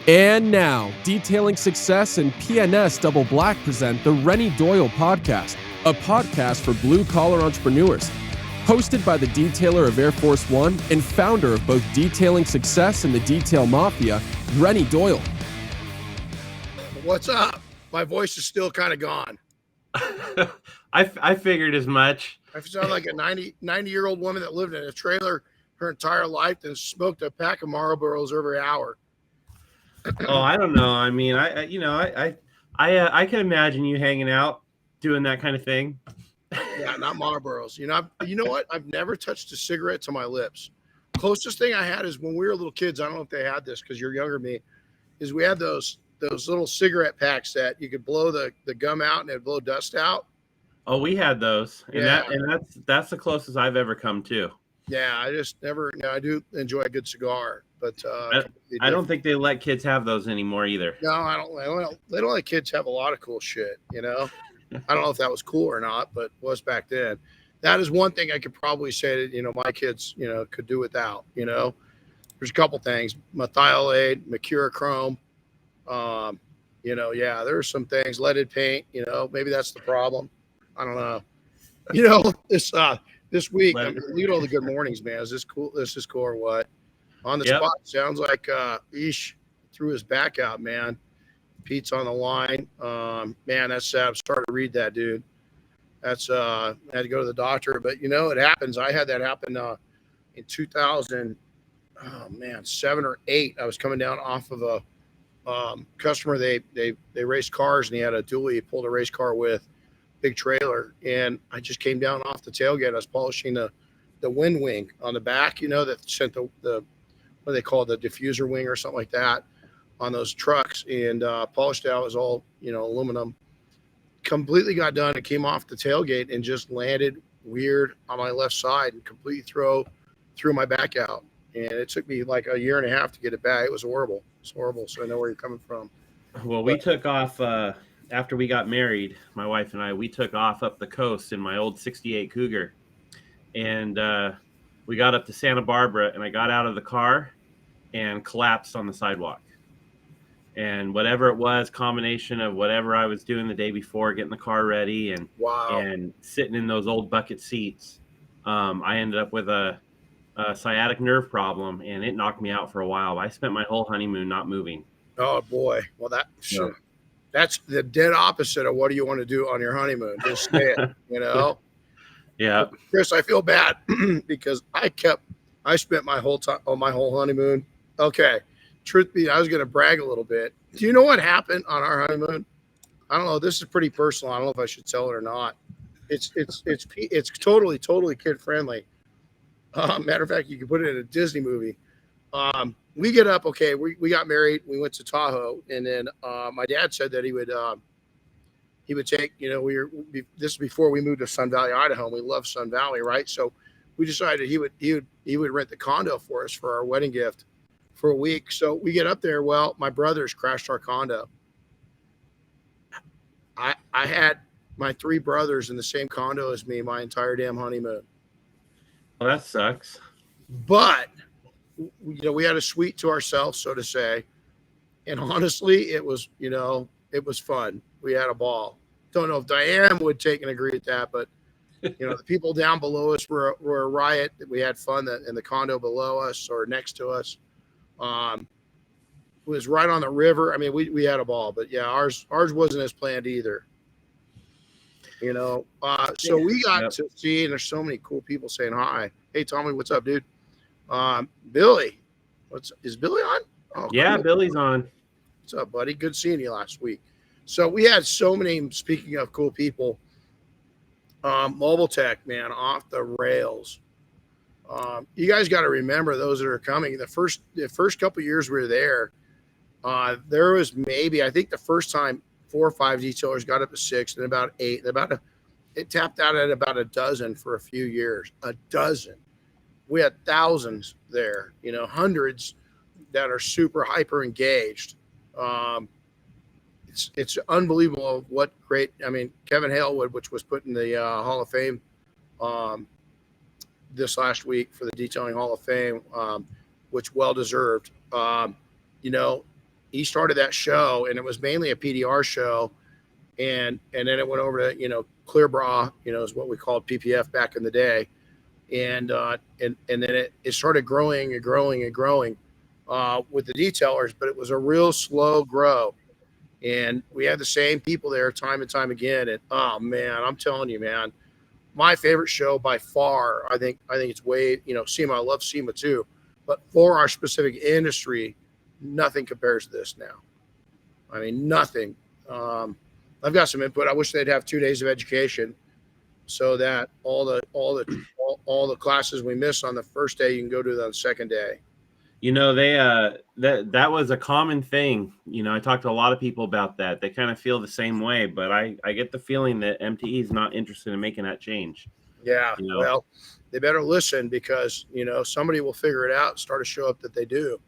And now, Detailing Success and PNS Double Black present the Renny Doyle Podcast, a podcast for blue-collar entrepreneurs. Hosted by the detailer of Air Force One and founder of both Detailing Success and the Detail Mafia, Renny Doyle. What's up? My voice is still kind of gone. I figured as much. I sound like a 90-year-old woman that lived in a trailer her entire life and smoked a pack of Marlboros every hour. Oh, I don't know. I mean, I can imagine you hanging out doing that kind of thing. Yeah, not Marlboros. You know what? I've never touched a cigarette to my lips. Closest thing I had is when we were little kids. I don't know if they had this because you're younger than me. Is we had those little cigarette packs that you could blow the gum out and it'd blow dust out. Oh, we had those, and Yeah. that's the closest I've ever come to. Yeah, I just never. I do enjoy a good cigar, but I don't think they let kids have those anymore either. No, I don't. They don't let kids have a lot of cool shit. You know, I don't know if that was cool or not, but it was back then. That is one thing I could probably say that my kids could do without. There's a couple things: methylate, mercurochrome. Yeah, there's some things. Leaded paint. Maybe that's the problem. I don't know. This week, look at all the good mornings, man. Is this cool? This is cool or what? On the spot, sounds like Ish threw his back out, man. Pete's on the line. Man, that's sad. I'm sorry to read that, dude. That's I had to go to the doctor, but it happens. I had that happen in 2000. Oh man, 7 or 8. I was coming down off of a customer. They raced cars, and he had a dually. He pulled a race car with big trailer, and I just came down off the tailgate. I was polishing the wind wing on the back, that sent the what do they call it, the diffuser wing or something like that on those trucks, and polished it out. It was all aluminum. Completely got done. It came off the tailgate and just landed weird on my left side and completely threw my back out. And it took me like a year and a half to get it back. It was horrible. It's horrible. So I know where you're coming from. Well, we took off after we got married. My wife and I, we took off up the coast in my old '68 Cougar, and we got up to Santa Barbara, and I got out of the car and collapsed on the sidewalk. And whatever it was, combination of whatever I was doing the day before, getting the car ready and sitting in those old bucket seats, I ended up with a sciatic nerve problem, and it knocked me out for a while. I spent my whole honeymoon not moving. Oh boy. Well, that's the dead opposite of what do you want to do on your honeymoon. Just stay it, Yeah. Chris, I feel bad because I spent my whole honeymoon. Okay. Truth be, I was going to brag a little bit. Do you know what happened on our honeymoon? I don't know. This is pretty personal. I don't know if I should tell it or not. It's totally kid friendly. Matter of fact, you can put it in a Disney movie. We get up. Okay. We got married. We went to Tahoe, and then my dad said that he would take, this is before we moved to Sun Valley, Idaho. And we love Sun Valley, right? So we decided he would rent the condo for us for our wedding gift for a week. So we get up there. Well, my brothers crashed our condo. I had my 3 brothers in the same condo as me my entire damn honeymoon. Well, that sucks. But we had a suite to ourselves, so to say. And honestly, it was fun. We had a ball. Don't know if Diane would take and agree with that, but the people down below us were a riot. We had fun in the condo below us or next to us. It was right on the river. I mean, we had a ball, but yeah, ours wasn't as planned either. So we got to see, and there's so many cool people saying hi. Hey, Tommy, what's up, dude? Billy, is Billy on? Oh, yeah, cool. Billy's on. What's up, buddy? Good seeing you last week. So we had so many, speaking of cool people, Mobile Tech, man, off the rails. You guys got to remember those that are coming. The first couple of years we were there was maybe, I think the first time 4 or 5 detailers got up to 6, and about 8. It tapped out at about a dozen for a few years. A dozen. We had thousands there, hundreds that are super hyper engaged. It's unbelievable what great. I mean, Kevin Halewood, which was put in the Hall of Fame this last week for the Detailing Hall of Fame, which well deserved. he started that show, and it was mainly a PDR show. And then it went over to, Clear Bra, is what we called PPF back in the day. And then it started growing and growing and growing with the detailers, but it was a real slow grow. And we had the same people there time and time again. And oh man, I'm telling you, man, my favorite show by far, I think it's way, SEMA. I love SEMA too, but for our specific industry, nothing compares to this now. I mean, nothing. I've got some input. I wish they'd have 2 days of education so that all the classes we miss on the first day, you can go to the second day. They that was a common thing. I talked to a lot of people about that. They kind of feel the same way, but I get the feeling that MTE is not interested in making that change. Yeah. Well, they better listen because, somebody will figure it out and start to show up that they do.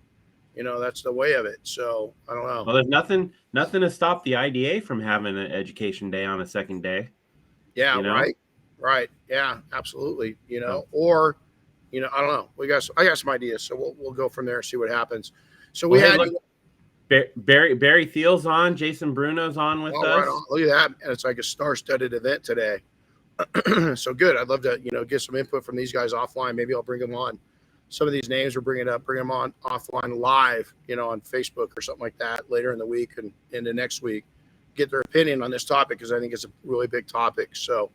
That's the way of it. So I don't know. Well, there's nothing to stop the IDA from having an education day on a second day. Yeah. Right. Yeah, absolutely. Or, I don't know. I got some ideas, so we'll go from there and see what happens. So Barry Thiel's on, Jason Bruno's on with us. Right on. Look at that. And it's like a star-studded event today. So good. I'd love to, get some input from these guys offline. Maybe I'll bring them on. Some of these names we're bringing up, bring them on offline live, on Facebook or something like that later in the week and into next week, get their opinion on this topic because I think it's a really big topic. So,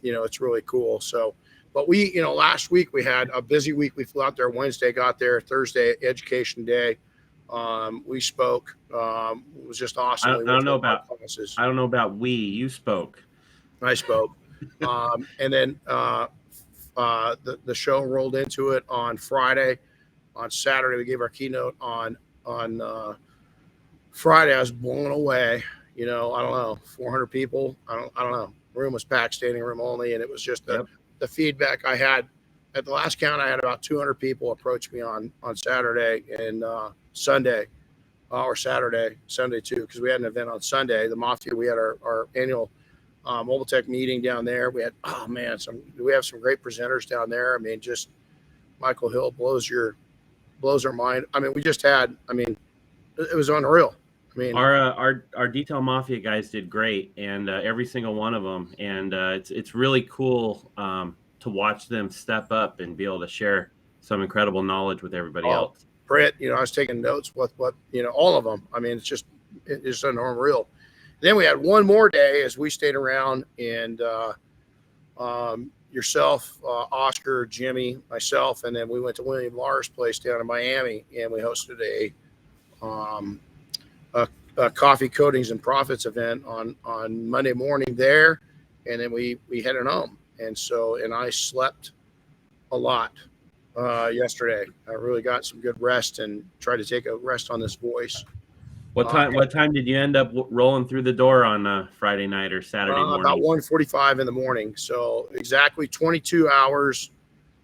it's really cool. So, but we, last week we had a busy week. We flew out there Wednesday, got there Thursday, education day. We spoke. It was just awesome. I don't know about we. You spoke. I spoke. And then the show rolled into it on Friday. On Saturday, we gave our keynote on Friday. I was blown away. I don't know, 400 people. I don't know. Room was packed, standing room only, and it was just the feedback I had. At the last count, I had about 200 people approach me on Saturday and Sunday, or Sunday too, because we had an event on Sunday. The Mafia, we had our annual Mobile Tech meeting down there. We had, we have some great presenters down there. I mean, just Michael Hill blows our mind. I mean, it was unreal. I mean, our Detail Mafia guys did great, and every single one of them. And it's really cool to watch them step up and be able to share some incredible knowledge with everybody else. Brett, I was taking notes with what all of them. I mean, it's unreal. Then we had one more day as we stayed around, and yourself, Oscar, Jimmy, myself, and then we went to William Lahr's place down in Miami, and we hosted a coffee coatings and profits event on Monday morning there, and then we headed home. And I slept a lot yesterday. I really got some good rest and tried to take a rest on this voice. What time did you end up rolling through the door on Friday night or Saturday morning? About 1:45 in the morning. So exactly 22 hours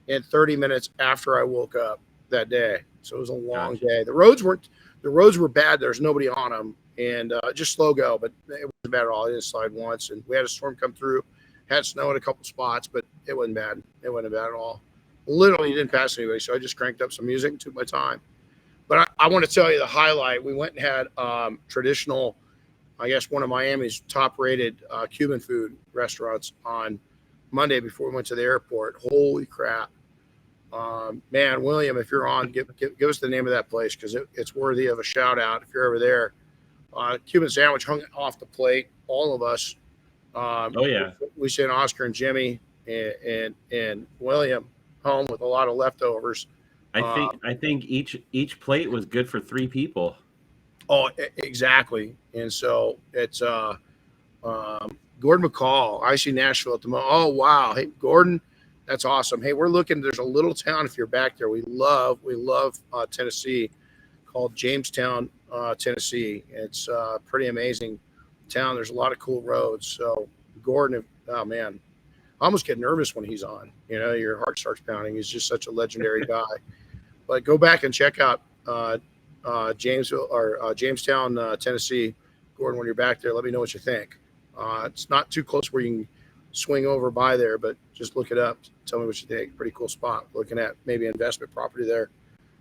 and 30 minutes after I woke up that day. So it was a long day. The roads were bad. There's nobody on them, and just slow go, but it wasn't bad at all. I didn't slide once, and we had a storm come through. Had snow in a couple spots, but it wasn't bad. It wasn't bad at all. Literally didn't pass anybody, so I just cranked up some music and took my time. But I want to tell you the highlight. We went and had traditional, I guess, one of Miami's top-rated Cuban food restaurants on Monday before we went to the airport. Holy crap. Man, William, if you're on, give us the name of that place because it's worthy of a shout-out if you're over there. Cuban sandwich hung off the plate, all of us. We sent Oscar and Jimmy and William home with a lot of leftovers. I think each plate was good for 3 people. Oh, exactly. And so it's Gordon McCall, IC Nashville at the moment. Oh wow, hey Gordon, that's awesome. Hey, we're looking. There's a little town if you're back there. We love Tennessee, called Jamestown, Tennessee. It's a pretty amazing town. There's a lot of cool roads. So Gordon, oh man, I almost get nervous when he's on. Your heart starts pounding. He's just such a legendary guy. But go back and check out Jamestown, Tennessee. Gordon, when you're back there, let me know what you think. It's not too close where you can swing over by there, but just look it up. Tell me what you think. Pretty cool spot. Looking at maybe investment property there.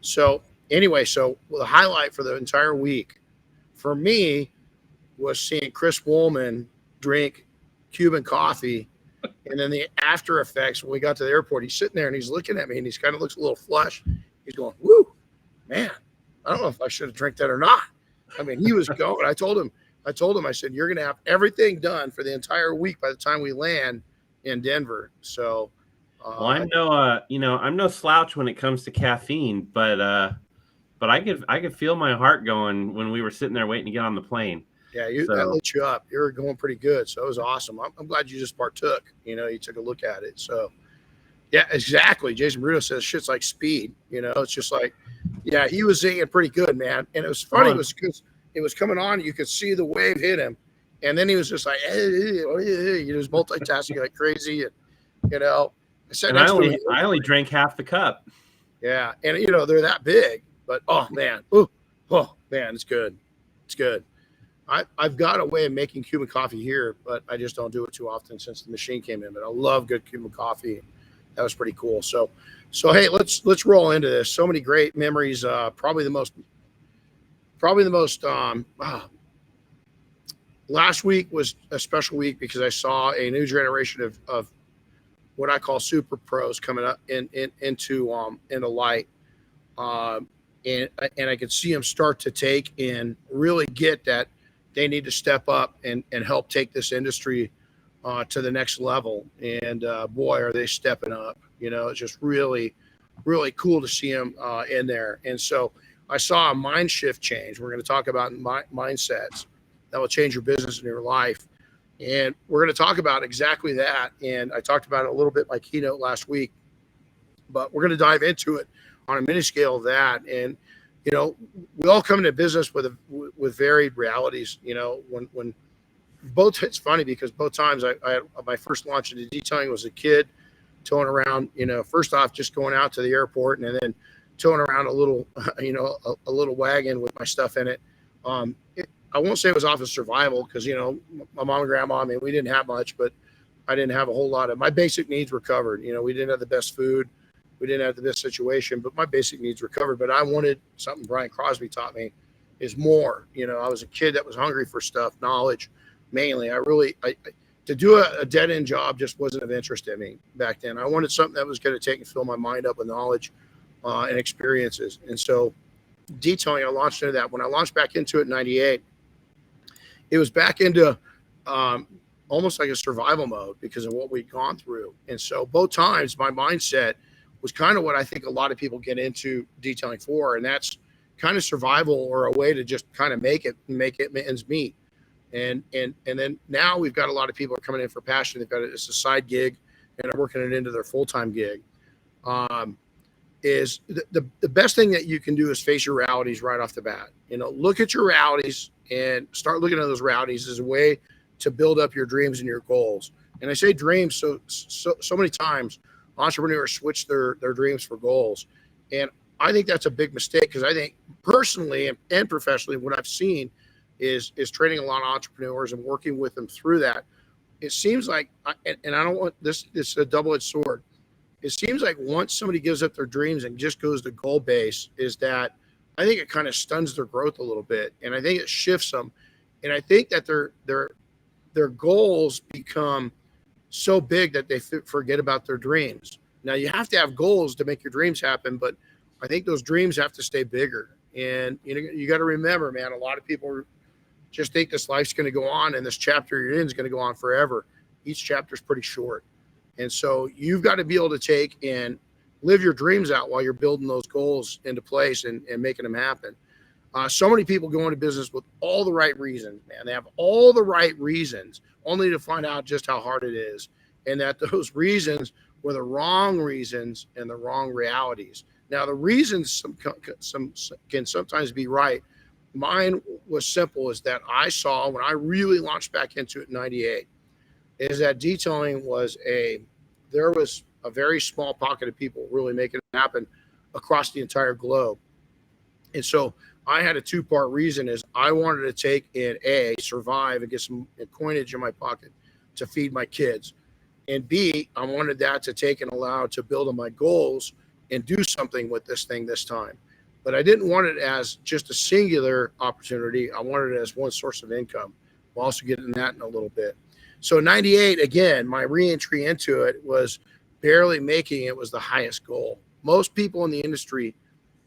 So anyway, so the highlight for the entire week for me was seeing Chris Woolman drink Cuban coffee. And then the after effects, when we got to the airport, he's sitting there and he's looking at me and he's kind of looks a little flushed. He's going, woo, man, I don't know if I should have drank that or not. I mean, he was going. I told him, I said, you're going to have everything done for the entire week by the time we land in Denver. So, well, I'm no slouch when it comes to caffeine, but I could feel my heart going when we were sitting there waiting to get on the plane. Yeah, that lit you up. You were going pretty good, so it was awesome. I'm glad you just partook. You took a look at it. So, yeah, exactly. Jason Bruno says shit's like speed. It's just like, yeah, he was singing pretty good, man. And it was funny. It was because it was coming on. You could see the wave hit him, and then he was just like, he was multitasking like crazy, and I said, and I only drank half the cup. Yeah, and they're that big, but oh man, it's good. It's good. I've got a way of making Cuban coffee here, but I just don't do it too often since the machine came in. But I love good Cuban coffee. That was pretty cool. So hey, let's roll into this. So many great memories. Probably the most. Last week was a special week because I saw a new generation of what I call super pros coming up into light, and I could see them start to take and really get that. They need to step up and help take this industry to the next level. And boy, are they stepping up. It's just really, really cool to see them in there. And so I saw a mind shift change. We're going to talk about mindsets that will change your business and your life. And we're going to talk about exactly that. And I talked about it a little bit in my keynote last week, but we're going to dive into it on a mini scale of that. And we all come into business with varied realities. When both, it's funny because both times I my first launch into detailing was a kid towing around, first off, just going out to the airport and then towing around a little, a little wagon with my stuff in it. I won't say it was off of survival because, my mom and grandma, we didn't have much, but I didn't have a whole lot of my basic needs were covered. We didn't have the best food. We didn't have the best situation, but my basic needs were covered. But I wanted something Brian Crosby taught me is more. I was a kid that was hungry for stuff, knowledge, mainly. To do a dead end job just wasn't of interest in me back then. I wanted something that was going to take and fill my mind up with knowledge and experiences. And so detailing, I launched into that. When I launched back into it in 98, it was back into almost like a survival mode because of what we'd gone through. And so both times my mindset was kind of what I think a lot of people get into detailing for, and that's kind of survival or a way to just kind of make it ends meet. And then now we've got a lot of people are coming in for passion. They've got it's a side gig and are working it into their full-time gig. Is the best thing that you can do is face your realities right off the bat. Look at your realities and start looking at those realities as a way to build up your dreams and your goals. And I say dreams so many times entrepreneurs switch their dreams for goals. And I think that's a big mistake because I think personally and professionally, what I've seen is training a lot of entrepreneurs and working with them through that. It seems like, and I don't want this is a double-edged sword. It seems like once somebody gives up their dreams and just goes to goal base, is that I think it kind of stuns their growth a little bit. And I think it shifts them. And I think that their goals become so big that they forget about their dreams. Now you have to have goals to make your dreams happen, but I think those dreams have to stay bigger. And you got to remember, man, a lot of people just think this life's going to go on and this chapter you're in is going to go on forever. Each chapter is pretty short. And so you've got to be able to take and live your dreams out while you're building those goals into place and making them happen. So many people go into business with all the right reasons, man. They have all the right reasons, only to find out just how hard it is, and that those reasons were the wrong reasons and the wrong realities. Now, the reasons can sometimes be right. Mine was simple, is that I saw when I really launched back into it in 98, is that detailing there was a very small pocket of people really making it happen across the entire globe. And so I had a two-part reason is I wanted to take and survive and get some coinage in my pocket to feed my kids. And B, I wanted that to take and allow to build on my goals and do something with this thing this time. but I didn't want it as just a singular opportunity. I wanted it as one source of income. We'll also get into that in a little bit. So 98, again, my reentry into it was barely making it was the highest goal. Most people in the industry,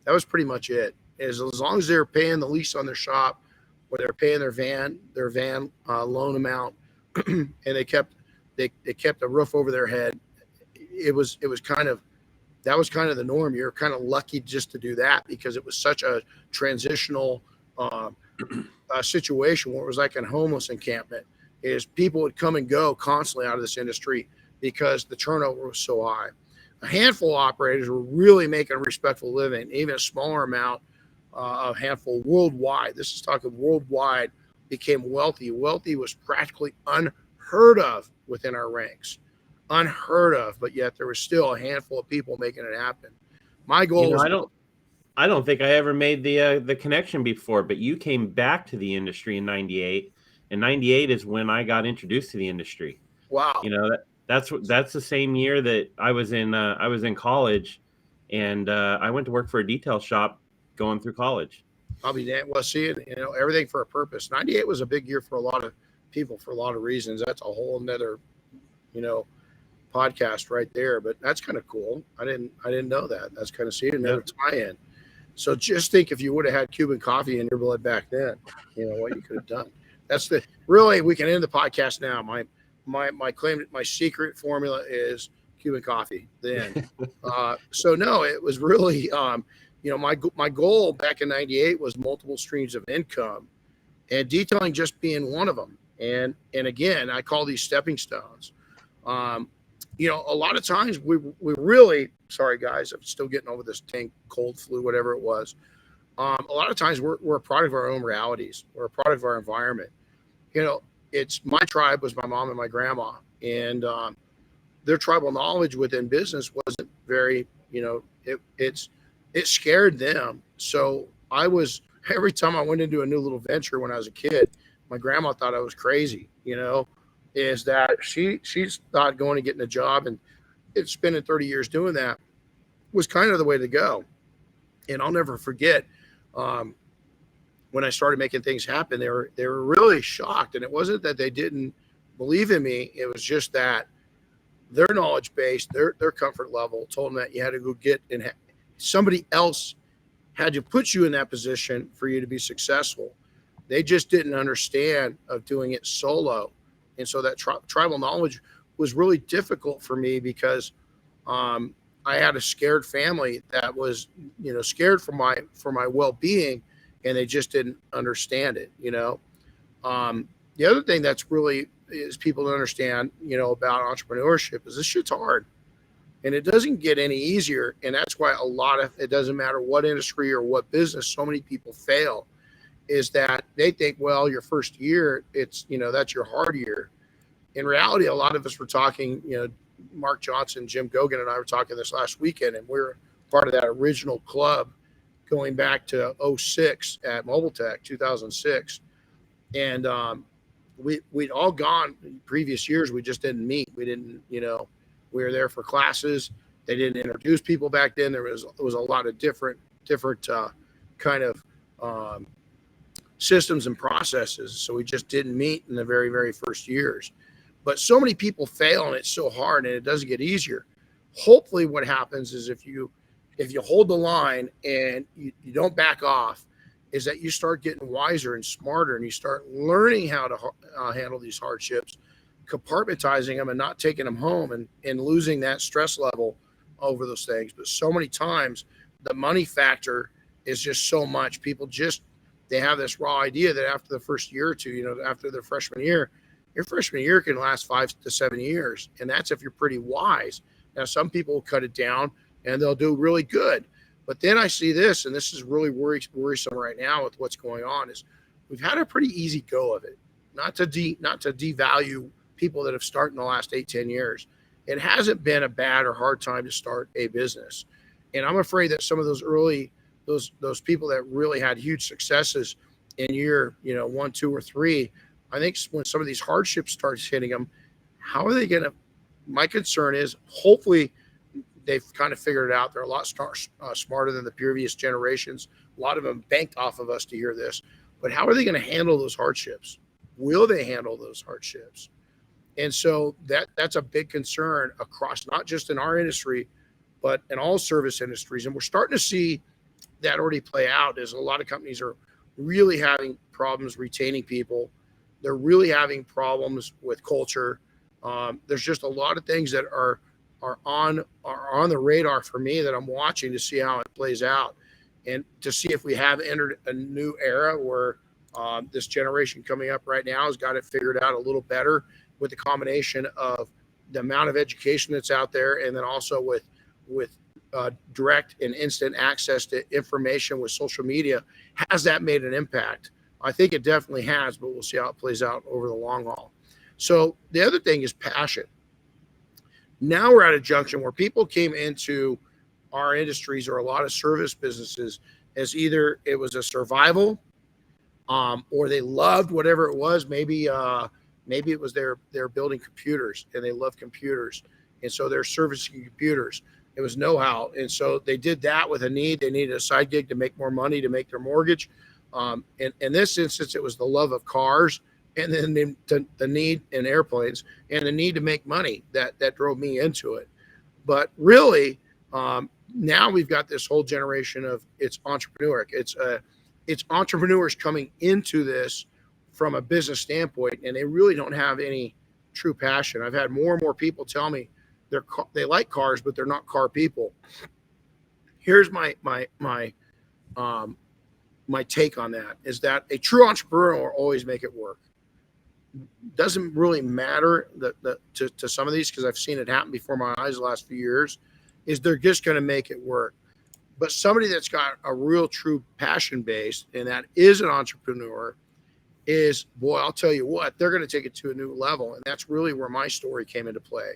that was pretty much it. As long as they're paying the lease on their shop, or they're paying their van loan amount, and they kept a roof over their head. It was kind of the norm. You're kind of lucky just to do that because it was such a transitional situation where it was like a homeless encampment. Is people would come and go constantly out of this industry because the turnover was so high. A handful of operators were really making a respectful living, even a smaller amount, a handful worldwide. This is talking worldwide, became wealthy. Wealthy was practically unheard of within our ranks. Unheard of, but yet there was still a handful of people making it happen. My goal was I don't think I ever made the connection before, but you came back to the industry in 98, and 98 is when I got introduced to the industry. Wow. That's the same year that I was in college, and I went to work for a detail shop going through college. I'll be damned. Well, see, everything for a purpose. 98 was a big year for a lot of people for a lot of reasons. That's a whole nother, podcast right there. But that's kind of cool. I didn't know that. That's kind of seeing another tie-in. So just think if you would have had Cuban coffee in your blood back then, what you could have done. We can end the podcast now. My claim, my secret formula is Cuban coffee then. So no, it was really, my goal back in 98 was multiple streams of income, and detailing just being one of them. And again, I call these stepping stones. A lot of times we really, sorry guys, I'm still getting over this cold flu, whatever it was. A lot of times we're a product of our own realities. We're a product of our environment. It's my tribe was my mom and my grandma, and their tribal knowledge within business wasn't very, it scared them. So every time I went into a new little venture when I was a kid, my grandma thought I was crazy, is that she's thought going and getting a job and spending 30 years doing that was kind of the way to go. And I'll never forget, when I started making things happen, they were really shocked. And it wasn't that they didn't believe in me. It was just that their knowledge base, their comfort level told them that you had to go get and somebody else had to put you in that position for you to be successful. They just didn't understand of doing it solo. And so that tribal knowledge was really difficult for me because I had a scared family that was, scared for my well-being, and they just didn't understand it. The other thing that's really is people to understand, about entrepreneurship is this shit's hard, and it doesn't get any easier. And that's why it doesn't matter what industry or what business, so many people fail, is that they think, well, your first year, it's, that's your hard year. In reality, a lot of us were talking, Mark Johnson, Jim Gogan, and I were talking this last weekend, and we're part of that original club going back to 06 at Mobile Tech, 2006. And we'd all gone previous years. We just didn't meet. We didn't, we were there for classes. They didn't introduce people back then. There was a lot of different kind of systems and processes. So we just didn't meet in the very, very first years. But so many people fail, and it's so hard, and it doesn't get easier. Hopefully what happens is if you hold the line and you don't back off, is that you start getting wiser and smarter, and you start learning how to handle these hardships, compartmentalizing them and not taking them home and losing that stress level over those things. But so many times the money factor is just so much. People they have this raw idea that after the first year or two, after their freshman year, your freshman year can last 5 to 7 years. And that's if you're pretty wise. Now, some people will cut it down and they'll do really good. But then I see this, and this is really worrisome right now with what's going on, is we've had a pretty easy go of it. Not to devalue people that have started in the last 8-10 years. It hasn't been a bad or hard time to start a business. And I'm afraid that some of those early, those people that really had huge successes in year, 1, 2, or 3, I think when some of these hardships starts hitting them, how are they going to, my concern is hopefully they've kind of figured it out. They're a lot smarter than the previous generations. A lot of them banked off of us to hear this. But how are they going to handle those hardships? Will they handle those hardships? And so that's a big concern across, not just in our industry, but in all service industries. And we're starting to see that already play out, as a lot of companies are really having problems retaining people. They're really having problems with culture. There's just a lot of things that are on the radar for me that I'm watching to see how it plays out, and to see if we have entered a new era where this generation coming up right now has got it figured out a little better, with the combination of the amount of education that's out there, and then also with direct and instant access to information with social media. Has that made an impact? I think it definitely has, but we'll see how it plays out over the long haul. So the other thing is passion. Now we're at a junction where people came into our industries, or a lot of service businesses, as either it was a survival, or they loved whatever it was. Maybe it was they're building computers and they love computers, and so they're servicing computers. It was know-how, and so they did that with a need. They needed a side gig to make more money to make their mortgage. In this instance, it was the love of cars, and then the need in airplanes, and the need to make money that drove me into it. But really, now we've got this whole generation of it's entrepreneuric. It's entrepreneurs coming into this from a business standpoint, and they really don't have any true passion. I've had more and more people tell me they like cars, but they're not car people. Here's my take on that, is that a true entrepreneur will always make it work. Doesn't really matter to some of these, because I've seen it happen before my eyes the last few years, is they're just going to make it work. But somebody that's got a real true passion base, and that is an entrepreneur, is, boy, I'll tell you what, they're going to take it to a new level. And that's really where my story came into play,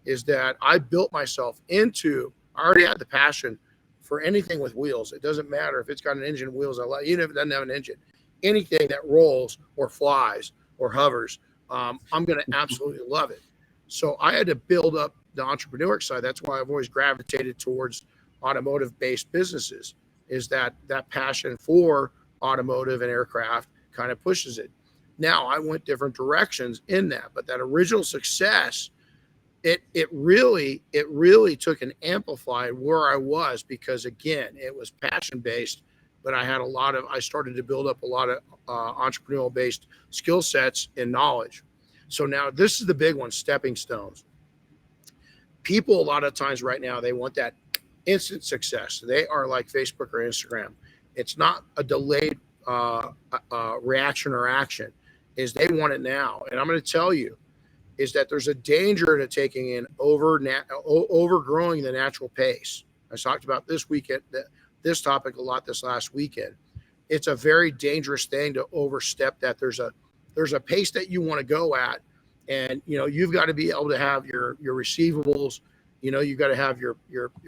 is that I built myself into, I already had the passion for anything with wheels. It doesn't matter if it's got an engine, wheels, even if it doesn't have an engine, anything that rolls or flies or hovers, I'm going to absolutely love it. So I had to build up the entrepreneur side. That's why I've always gravitated towards automotive-based businesses, is that passion for automotive and aircraft kind of pushes it. Now I went different directions in that, but that original success, it really took and amplified where I was, because again, it was passion-based, but I started to build up a lot of entrepreneurial based skill sets and knowledge. So now this is the big one, stepping stones. People a lot of times right now, they want that instant success. They are like Facebook or Instagram. It's not a delayed reaction or action, is they want it now. And I'm going to tell you, is that there's a danger to taking in overgrowing the natural pace. I talked about this topic a lot this last weekend. It's a very dangerous thing to overstep that. There's a pace that you want to go at, and you've got to be able to have your receivables. You've got to have your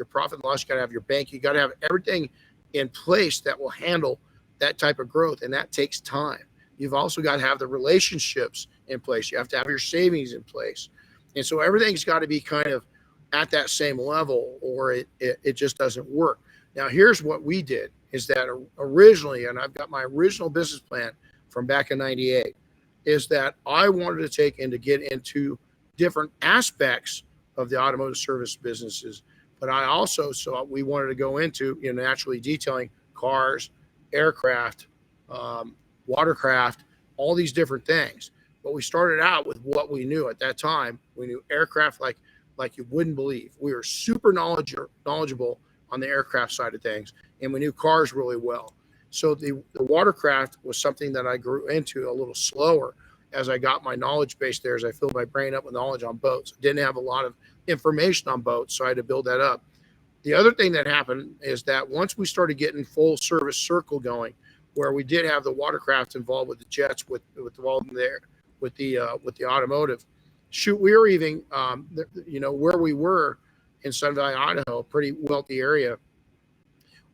profit and loss. You got to have your bank. You got to have everything in place that will handle that type of growth, and that takes time. You've also got to have the relationships in place. You have to have your savings in place, and so everything's got to be kind of at that same level, or it just doesn't work. Now, here's what we did, is that originally, and I've got my original business plan from back in '98, is that I wanted to take and to get into different aspects of the automotive service businesses. But I also saw we wanted to go into, naturally detailing cars, aircraft, watercraft, all these different things. But we started out with what we knew at that time. We knew aircraft like you wouldn't believe. We were super knowledgeable on the aircraft side of things, and we knew cars really well. So the watercraft was something that I grew into a little slower as I got my knowledge base there, as I filled my brain up with knowledge on boats. I didn't have a lot of information on boats, so I had to build that up. The other thing that happened is that once we started getting full service circle going, where we did have the watercraft involved with the jets, with the automotive, we were even where we were in Sun Valley, Idaho, a pretty wealthy area.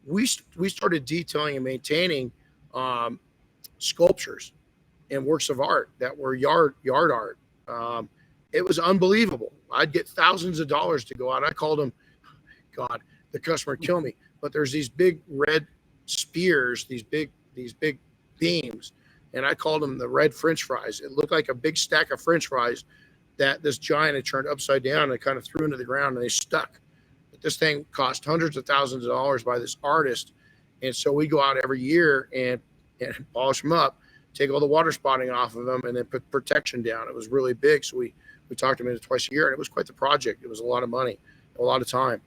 We started detailing and maintaining sculptures and works of art that were yard art. It was unbelievable. I'd get thousands of dollars to go out. I called them, God, the customer would kill me. But there's these big red spears, these big beams, and I called them the red French fries. It looked like a big stack of French fries that this giant had turned upside down and kind of threw into the ground, and they stuck. But this thing cost hundreds of thousands of dollars by this artist, and so we go out every year and polish them up, take all the water spotting off of them, and then put protection down. It was really big, so we talked to him twice a year, and it was quite the project. It was a lot of money, a lot of time.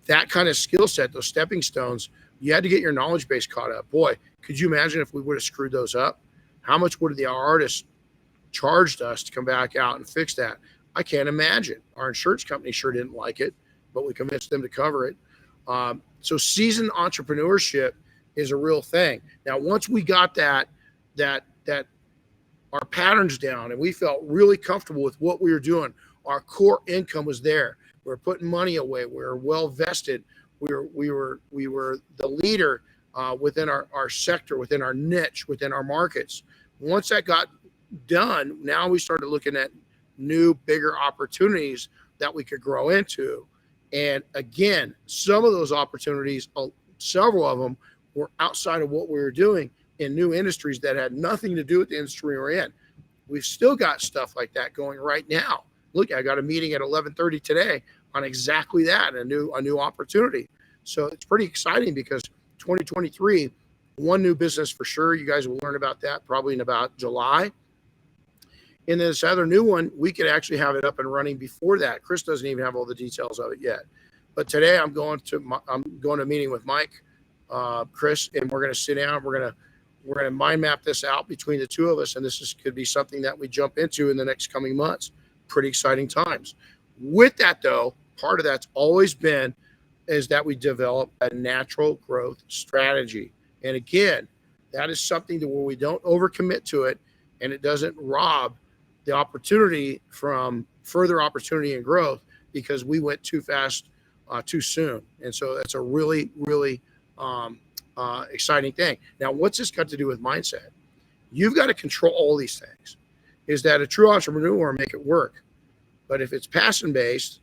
That kind of skill set, those stepping stones, you had to get your knowledge base caught up. Boy, could you imagine if we would have screwed those up? How much would the artist charged us to come back out and fix that? I can't imagine. Our insurance company sure didn't like it, but we convinced them to cover it. So seasoned entrepreneurship is a real thing. Now, once we got that our patterns down and we felt really comfortable with what we were doing, our core income was there. We were putting money away. We were well vested. We were the leader within our sector, within our niche, within our markets. Once that got done, now we started looking at new, bigger opportunities that we could grow into. And again, some of those opportunities, several of them, were outside of what we were doing in new industries that had nothing to do with the industry we're in. We've still got stuff like that going right now. Look, I got a meeting at 11:30 today on exactly that, a new opportunity. So it's pretty exciting because 2023, one new business for sure. You guys will learn about that probably in about July. And this other new one, we could actually have it up and running before that. Chris doesn't even have all the details of it yet. But today I'm going to a meeting with Mike, Chris, and we're going to sit down. We're going to mind map this out between the two of us, and could be something that we jump into in the next coming months. Pretty exciting times. With that, though, part of that's always been is that we develop a natural growth strategy. And again, that is something to where we don't overcommit to it, and it doesn't rob the opportunity from further opportunity and growth because we went too fast, too soon. And so that's a really, really exciting thing. Now, what's this got to do with mindset? You've got to control all these things. Is that a true entrepreneur make it work? But if it's passion-based,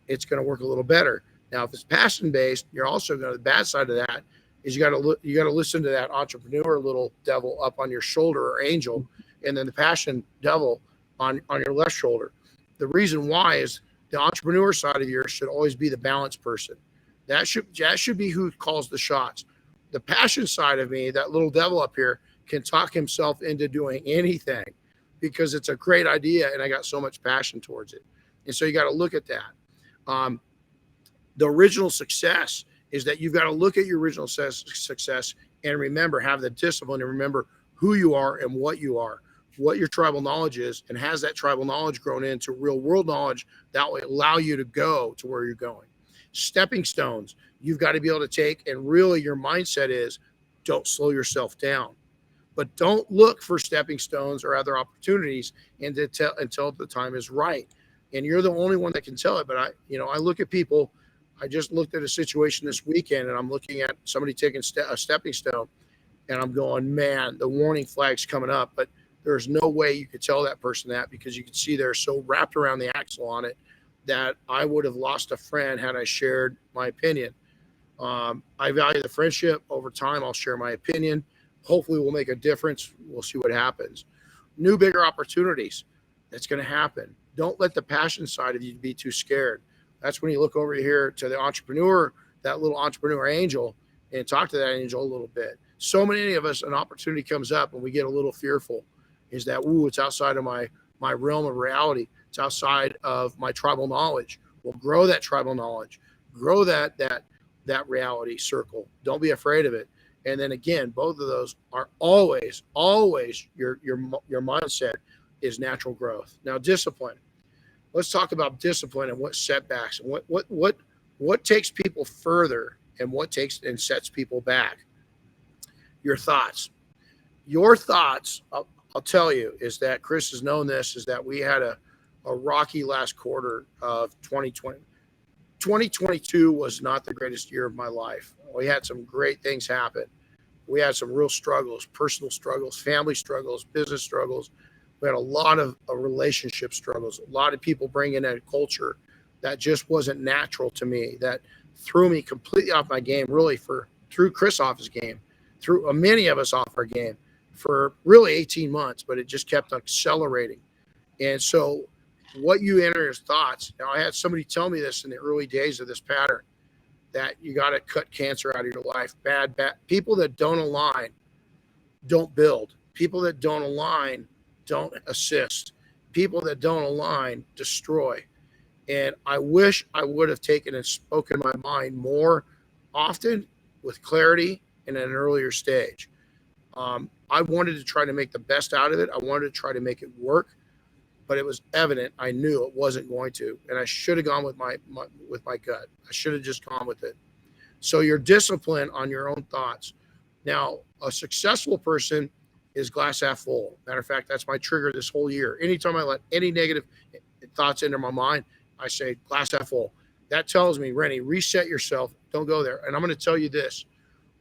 it's going to work a little better. Now, if it's passion-based, you're also going to, the bad side of that is you got to listen to that entrepreneur little devil up on your shoulder or angel, and then the passion devil on your left shoulder. The reason why is the entrepreneur side of yours should always be the balanced person. That should be who calls the shots. The passion side of me, that little devil up here, can talk himself into doing anything because it's a great idea and I got so much passion towards it. And so you got to look at that. The original success is that you've got to look at your original success and remember, have the discipline and remember who you are and what you are, what your tribal knowledge is, and has that tribal knowledge grown into real world knowledge that will allow you to go to where you're going. Stepping stones, you've got to be able to take, and really your mindset is don't slow yourself down, but don't look for stepping stones or other opportunities until the time is right. And you're the only one that can tell it. But I look at people. I just looked at a situation this weekend, and I'm looking at somebody taking a stepping stone, and I'm going, man, the warning flag's coming up. But there's no way you could tell that person that because you could see they're so wrapped around the axle on it that I would have lost a friend had I shared my opinion. I value the friendship. Over time, I'll share my opinion. Hopefully, we'll make a difference. We'll see what happens. New, bigger opportunities. That's going to happen. Don't let the passion side of you be too scared. That's when you look over here to the entrepreneur, that little entrepreneur angel, and talk to that angel a little bit. So many of us, an opportunity comes up and we get a little fearful. Is that, it's outside of my realm of reality. It's outside of my tribal knowledge. We'll grow that tribal knowledge. Grow that reality circle. Don't be afraid of it. And then again, both of those are always your mindset is natural growth. Now, discipline. Let's talk about discipline and what setbacks and what takes people further and what takes and sets people back. Your thoughts. Your thoughts, I'll tell you, is that Chris has known this, is that we had a rocky last quarter of 2020. 2022 was not the greatest year of my life. We had some great things happen. We had some real struggles, personal struggles, family struggles, business struggles. We had a lot of relationship struggles. A lot of people bring in a culture that just wasn't natural to me, that threw me completely off my game, really threw Chris off his game, threw many of us off our game for really 18 months, but it just kept accelerating. And so what you enter as thoughts. Now, I had somebody tell me this in the early days of this pattern, that you got to cut cancer out of your life. Bad people that don't align don't build. People that don't align don't assist. People that don't align destroy. And I wish I would have taken and spoken my mind more often with clarity and at an earlier stage. I wanted to try to make the best out of it. I wanted to try to make it work, but it was evident. I knew it wasn't going to, and I should have gone with my gut. I should have just gone with it. So your discipline on your own thoughts. Now, a successful person is glass half full. Matter of fact, that's my trigger this whole year. Anytime I let any negative thoughts into my mind, I say glass half full. That tells me, Renny, reset yourself. Don't go there. And I'm going to tell you this.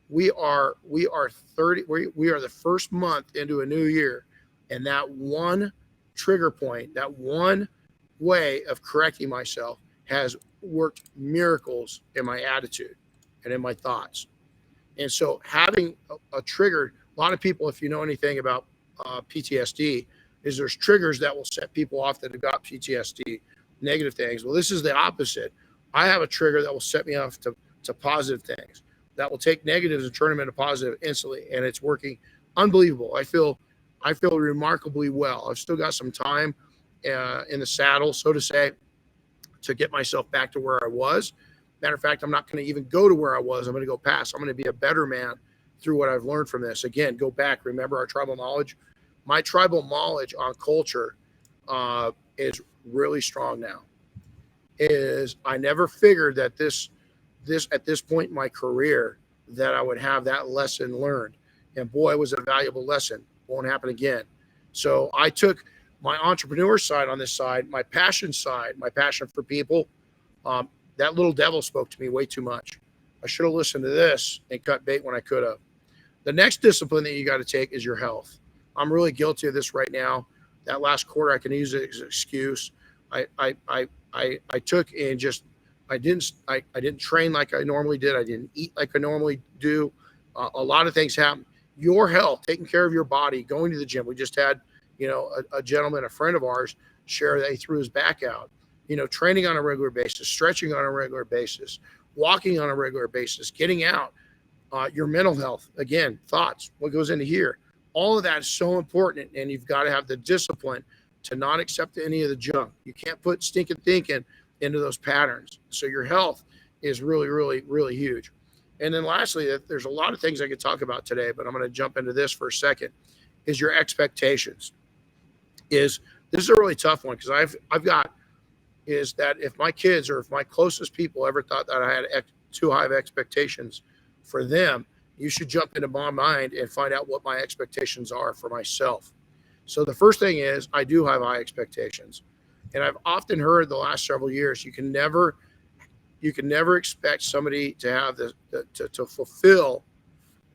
We are the first month into a new year, and that one trigger point, that one way of correcting myself has worked miracles in my attitude and in my thoughts. And so having a trigger, a lot of people, if you know anything about PTSD, is there's triggers that will set people off that have got PTSD, negative things. Well, this is the opposite. I have a trigger that will set me off to positive things, that will take negatives and turn them into positive instantly. And it's working unbelievable. I feel remarkably well. I've still got some time in the saddle, so to say, to get myself back to where I was. Matter of fact, I'm not going to even go to where I was. I'm going to go past. I'm going to be a better man through what I've learned from this. Again, go back. Remember our tribal knowledge? My tribal knowledge on culture is really strong now. I never figured that this at this point in my career that I would have that lesson learned. And boy, it was a valuable lesson. Won't happen again. So I took my entrepreneur side on this side, my passion side, my passion for people. That little devil spoke to me way too much. I should have listened to this and cut bait when I could have. The next discipline that you got to take is your health. I'm really guilty of this right now. That last quarter, I can use it as an excuse. I took and just I didn't train like I normally did. I didn't eat like I normally do. A lot of things happen. Your health, taking care of your body, going to the gym. We just had, a gentleman, a friend of ours, share that he threw his back out. Training on a regular basis, stretching on a regular basis, walking on a regular basis, getting out, your mental health, again, thoughts, what goes into here. All of that is so important, and you've got to have the discipline to not accept any of the junk. You can't put stinking thinking into those patterns. So your health is really, really, really huge. And then lastly, there's a lot of things I could talk about today, but I'm going to jump into this for a second, is your expectations. This is a really tough one, because I've got is that if my kids or if my closest people ever thought that I had too high of expectations for them, you should jump into my mind and find out what my expectations are for myself. So the first thing is I do have high expectations. And I've often heard the last several years, you can never expect somebody to have to fulfill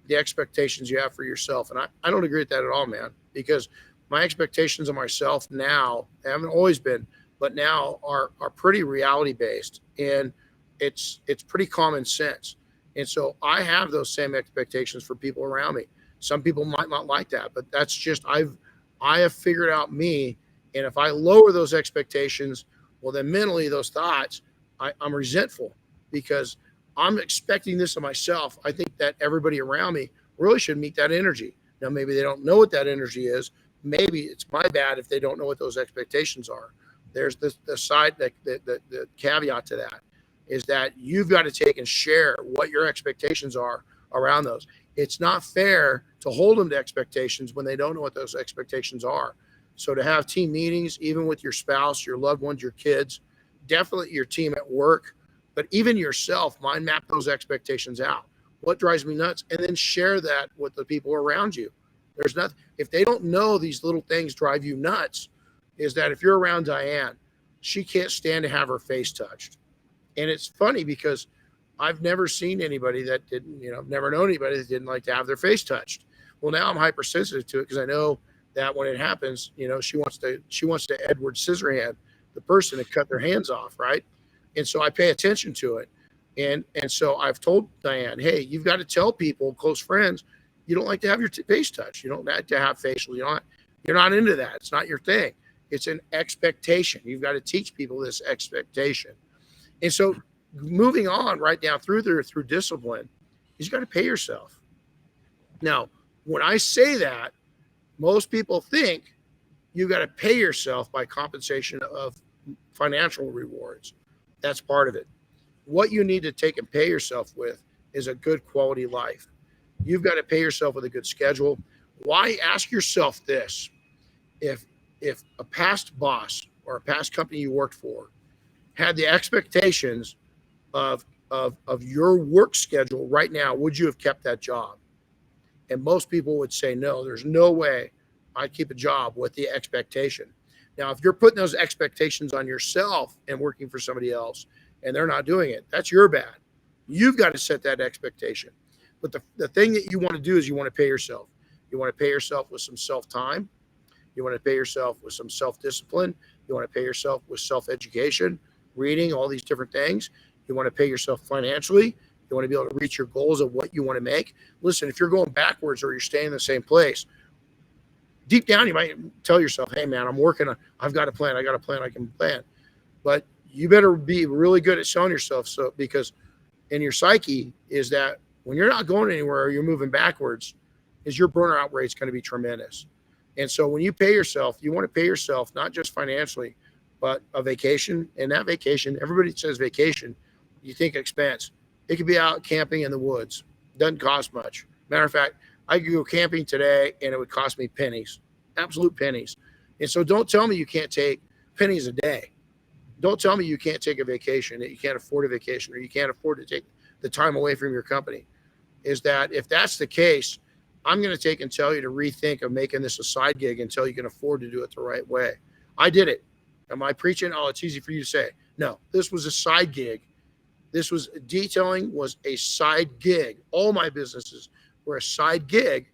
the expectations you have for yourself. And I don't agree with that at all, man, because my expectations of myself now, they haven't always been, but now are pretty reality based, and it's pretty common sense. And so I have those same expectations for people around me. Some people might not like that, but that's just, I have figured out me. And if I lower those expectations, well, then mentally those thoughts, I'm resentful because I'm expecting this of myself. I think that everybody around me really should meet that energy. Now, maybe they don't know what that energy is. Maybe it's my bad if they don't know what those expectations are. There's the side, the caveat to that is that you've got to take and share what your expectations are around those. It's not fair to hold them to expectations when they don't know what those expectations are. So to have team meetings, even with your spouse, your loved ones, your kids, definitely your team at work, but even yourself, mind map those expectations out. What drives me nuts? And then share that with the people around you. There's nothing, if they don't know these little things drive you nuts, is that if you're around Diane, she can't stand to have her face touched. And it's funny because I've never seen anybody that didn't, never known anybody that didn't like to have their face touched. Well, now I'm hypersensitive to it because I know that when it happens, she wants to Edward Scissorhand the person to cut their hands off, right? And so I pay attention to it. And so I've told Diane, hey, you've got to tell people, close friends, you don't like to have your face touched. You don't like to have facial. You're not into that. It's not your thing. It's an expectation. You've got to teach people this expectation. And so moving on right down through discipline, is you got to pay yourself. Now, when I say that, most people think you got to pay yourself by compensation of financial rewards. That's part of it. What you need to take and pay yourself with is a good quality life. You've got to pay yourself with a good schedule. Why? Ask yourself this. If a past boss or a past company you worked for had the expectations of your work schedule right now, would you have kept that job? And most people would say, no, there's no way I'd keep a job with the expectation. Now, if you're putting those expectations on yourself and working for somebody else and they're not doing it, that's your bad. You've got to set that expectation. But the thing that you want to do is you want to pay yourself. You want to pay yourself with some self-time. You want to pay yourself with some self-discipline. You want to pay yourself with self-education, reading, all these different things. You want to pay yourself financially. You want to be able to reach your goals of what you want to make. Listen, if you're going backwards or you're staying in the same place, deep down, you might tell yourself, hey, man, I've got a plan. I can plan. But you better be really good at selling yourself. So, because in your psyche is that when you're not going anywhere or you're moving backwards, is your burnout rate is going to be tremendous. And so when you pay yourself, you want to pay yourself, not just financially, but a vacation. And that vacation, everybody says vacation, you think expense. It could be out camping in the woods. Doesn't cost much. Matter of fact, I could go camping today and it would cost me pennies, absolute pennies. And so don't tell me you can't take pennies a day. Don't tell me you can't take a vacation, that you can't afford a vacation, or you can't afford to take the time away from your company. Is that if that's the case, I'm going to take and tell you to rethink of making this a side gig until you can afford to do it the right way. I did it. Am I preaching? Oh, it's easy for you to say. No, this was a side gig. Detailing was a side gig. All my businesses were a side gig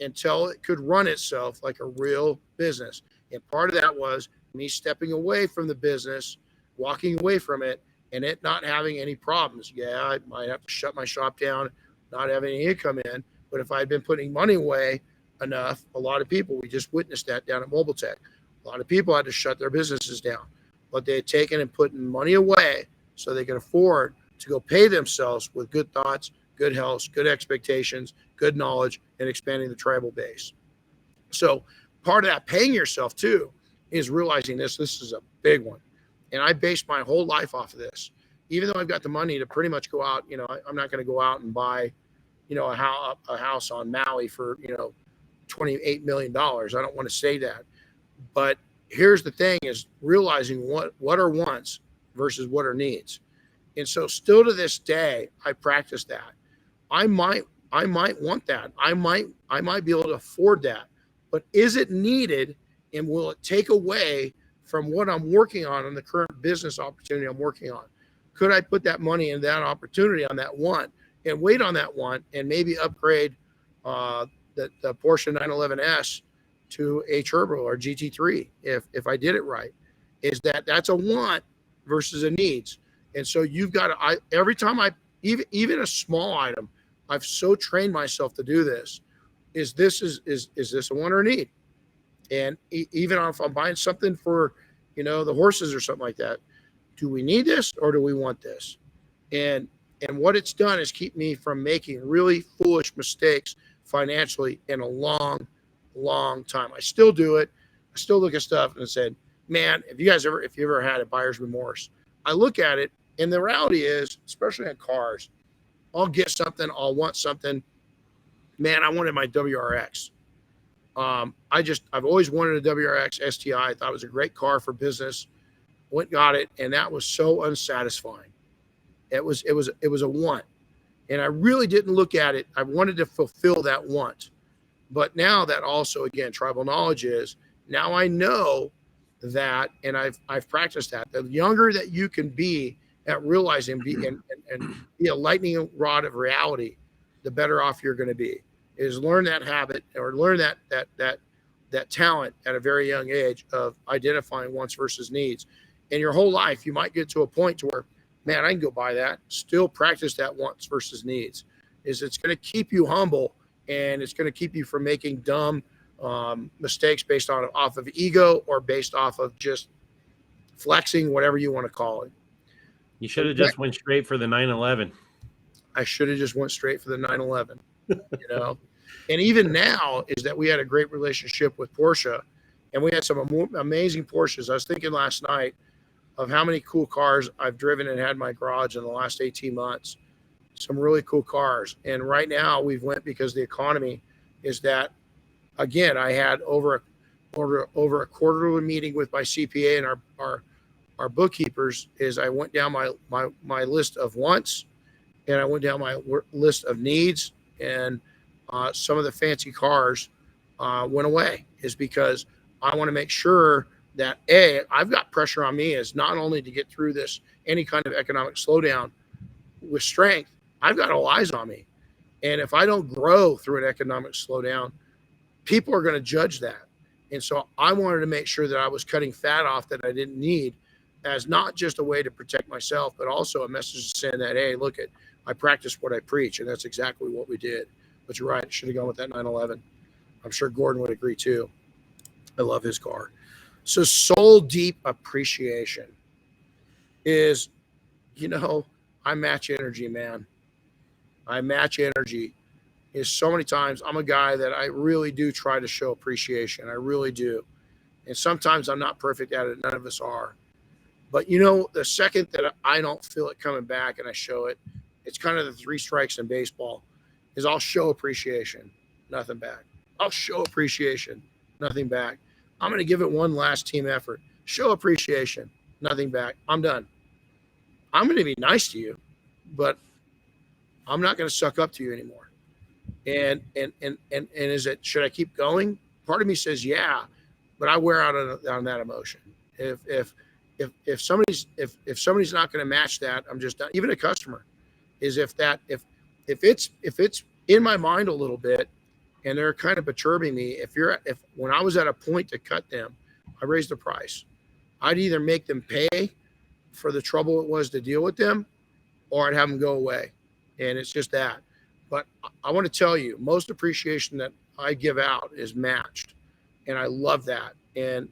until it could run itself like a real business. And part of that was me stepping away from the business, walking away from it, and it not having any problems. Yeah, I might have to shut my shop down, not have any income in. But if I had been putting money away enough, a lot of people, we just witnessed that down at Mobile Tech. A lot of people had to shut their businesses down. But they had taken and put money away so they could afford to go pay themselves with good thoughts, good health, good expectations, good knowledge, and expanding the tribal base. So part of that paying yourself too is realizing this is a big one. And I based my whole life off of this. Even though I've got the money to pretty much go out, I'm not going to go out and buy, a house on Maui for, $28 million. I don't want to say that. But here's the thing is realizing what are wants versus what are needs. And so still to this day, I practice that. I might want that. I might be able to afford that. But is it needed, and will it take away from what I'm working on the current business opportunity I'm working on? Could I put that money in that opportunity on that want and wait on that want and maybe upgrade the Porsche 911S to a turbo or GT3 if I did it right? Is that's a want versus a needs. And so you've got to, every time even a small item, I've so trained myself to do this. Is this a want or a need? And even if I'm buying something for, the horses or something like that, do we need this or do we want this? And what it's done is keep me from making really foolish mistakes financially in a long, long time. I still do it. I still look at stuff and said, man, if you ever had a buyer's remorse, I look at it, and the reality is, especially on cars, I'll get something, I'll want something. Man, I wanted my WRX. I've always wanted a WRX STI. I thought it was a great car for business. Went got it, and that was so unsatisfying. It was a want, and I really didn't look at it. I wanted to fulfill that want, but now that also again tribal knowledge is now I know that, and I've practiced that. The younger that you can be at realizing and be a lightning rod of reality, the better off you're going to be. Is learn that habit or learn that talent at a very young age of identifying wants versus needs. In your whole life, you might get to a point to where man, I can go buy that. Still practice that wants versus needs. It's going to keep you humble, and it's going to keep you from making dumb mistakes based off of ego or based off of just flexing, whatever you want to call it. You should have just went straight for the 911. I should have just went straight for the 911, And even now is that we had a great relationship with Porsche, and we had some amazing Porsches. I was thinking last night of how many cool cars I've driven and had in my garage in the last 18 months. Some really cool cars. And right now we've went because the economy is that, again, I had over a quarterly meeting with my CPA and our bookkeepers. Is I went down my list of wants, and I went down my list of needs, and some of the fancy cars went away. Is because I want to make sure that I've got pressure on me is not only to get through this, any kind of economic slowdown with strength. I've got all eyes on me. And if I don't grow through an economic slowdown, people are going to judge that. And so I wanted to make sure that I was cutting fat off that I didn't need, as not just a way to protect myself, but also a message saying that, hey, look, I practice what I preach. And that's exactly what we did. But you're right. I should have gone with that 911. I'm sure Gordon would agree too. I love his car. So soul deep appreciation is, I match energy, man. I match energy. Is so many times I'm a guy that I really do try to show appreciation. I really do. And sometimes I'm not perfect at it. None of us are. But the second that I don't feel it coming back and I show it, it's kind of the 3 strikes in baseball, is I'll show appreciation, nothing back. I'll show appreciation, nothing back. I'm going to give it one last team effort. Show appreciation, nothing back. I'm done. I'm going to be nice to you, but I'm not going to suck up to you anymore. And is it, should I keep going? Part of me says, yeah, but I wear out on that emotion. If somebody's not going to match that, I'm just done. Even a customer is if it's in my mind a little bit and they're kind of perturbing me. If when I was at a point to cut them, I raised the price. I'd either make them pay for the trouble it was to deal with them, or I'd have them go away. And it's just that. But I want to tell you, most appreciation that I give out is matched. And I love that. And,